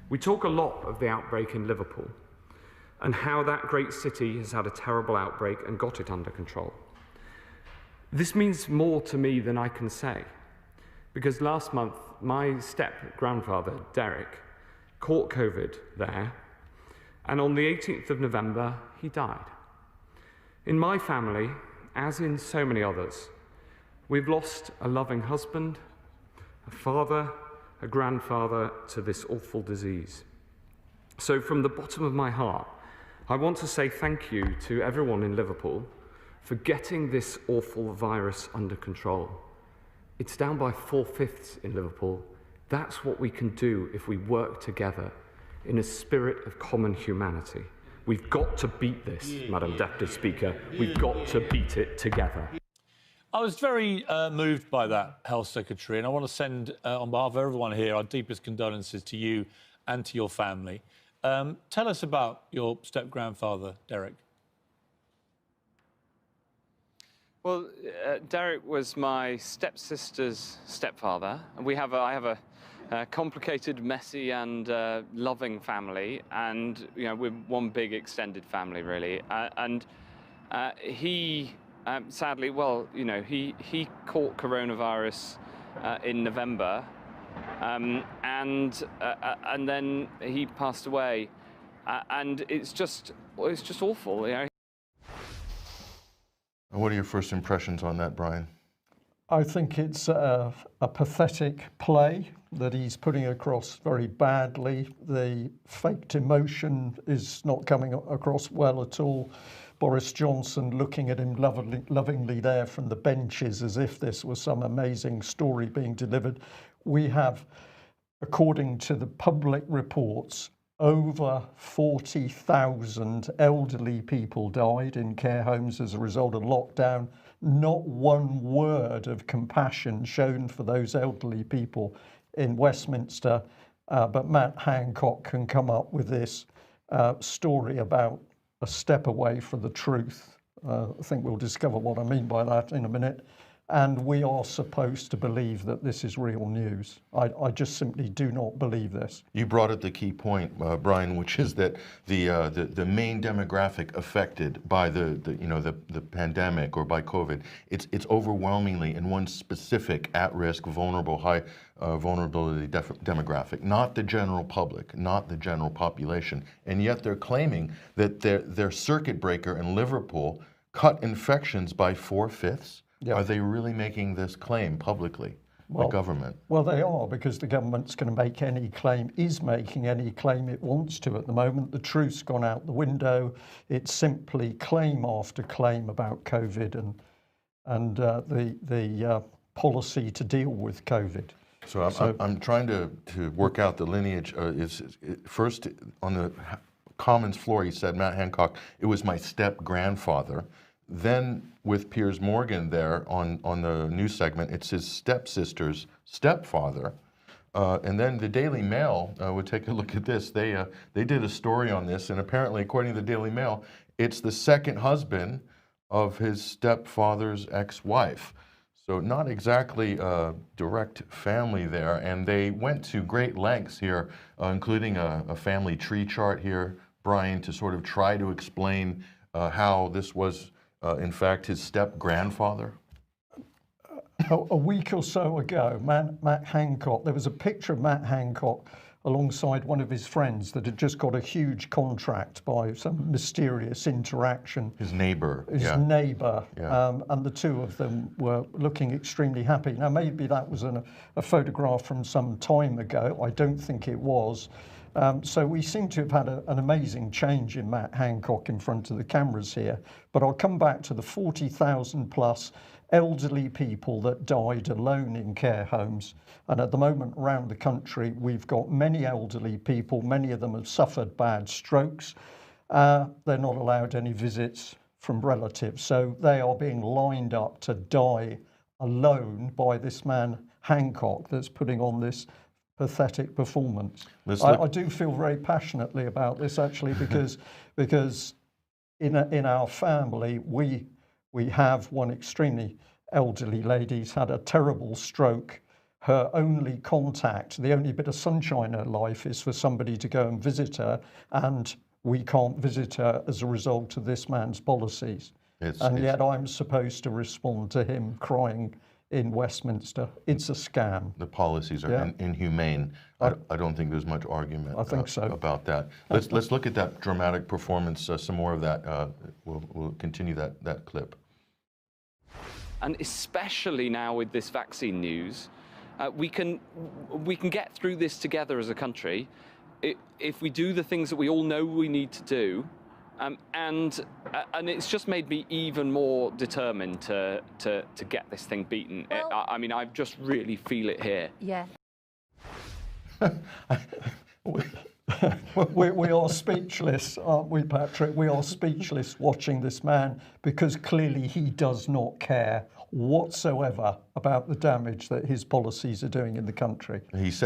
We talk a lot of the outbreak in Liverpool and how that great city has had a terrible outbreak and got it under control. This means more to me than I can say, because last month my step-grandfather, Derek, caught COVID there, and on the 18th of November, he died. In my family, as in so many others, we've lost a loving husband, a father, a grandfather to this awful disease. So from the bottom of my heart, I want to say thank you to everyone in Liverpool for getting this awful virus under control. It's down by 4/5 in Liverpool. That's what we can do if we work together in a spirit of common humanity. We've got to beat this, Madam Deputy Speaker. We've got to beat it together. I was very moved by that, Health Secretary, and I want to send, on behalf of everyone here, our deepest condolences to you and to your family. Tell us about your step-grandfather, Derek. Well, Derek was my stepsister's stepfather. I have a complicated, messy and loving family, and we're one big extended family, really. He sadly, he caught coronavirus in November, and then he passed away, and it's just awful, What are your first impressions on that, Brian? I think it's a pathetic play that he's putting across very badly. The faked emotion is not coming across well at all. Boris Johnson looking at him lovingly there from the benches as if this was some amazing story being delivered. We have, according to the public reports, over 40,000 elderly people died in care homes as a result of lockdown. Not one word of compassion shown for those elderly people in Westminster, but Matt Hancock can come up with this story about a step away from the truth. I think we'll discover what I mean by that in a minute. And we are supposed to believe that this is real news. I just simply do not believe this. You brought up the key point, Brian, which is that the main demographic affected by the pandemic or by COVID, it's overwhelmingly in one specific at-risk, vulnerable, high vulnerability demographic, not the general public, not the general population. And yet they're claiming that their circuit breaker in Liverpool cut infections by 4/5. Yep. Are they really making this claim publicly, the government? Well, they are, because the government's going to make any claim, is making any claim it wants to at the moment. The truth's gone out the window. It's simply claim after claim about COVID and the policy to deal with COVID. So I'm trying to work out the lineage. First, on the Commons floor, he said, Matt Hancock, it was my step-grandfather. Then with Piers Morgan there on the news segment, it's his stepsister's stepfather. And then the Daily Mail would take a look at this. They did a story on this, and apparently, according to the Daily Mail, it's the second husband of his stepfather's ex-wife. So not exactly a direct family there. And they went to great lengths here, including a family tree chart here, Brian, to sort of try to explain how this was in fact, his step-grandfather? A week or so ago, Matt Hancock, there was a picture of Matt Hancock alongside one of his friends that had just got a huge contract by some mysterious interaction. His neighbor. His neighbor. Yeah. And the two of them were looking extremely happy. Now, maybe that was a photograph from some time ago. I don't think it was. So we seem to have had an amazing change in Matt Hancock in front of the cameras here. But I'll come back to the 40,000 plus elderly people that died alone in care homes. And at the moment around the country, we've got many elderly people. Many of them have suffered bad strokes. They're not allowed any visits from relatives. So they are being lined up to die alone by this man Hancock that's putting on this pathetic performance. I do feel very passionately about this, actually, because in our family we have one extremely elderly lady who's had a terrible stroke. her only contact, the only bit of sunshine in her life is for somebody to go and visit her, and we can't visit her as a result of this man's policies. Yet I'm supposed to respond to him crying in Westminster. It's a scam. The policies are inhumane. I don't think there's much argument about that. Let's look at that dramatic performance, some more of that. We'll continue that clip. And especially now with this vaccine news, we can get through this together as a country if we do the things that we all know we need to do. And it's just made me even more determined to get this thing beaten. Well, I mean, I just really feel it here. Yeah. We are speechless, aren't we, Patrick? We are speechless watching this man, because clearly he does not care whatsoever about the damage that his policies are doing in the country. He said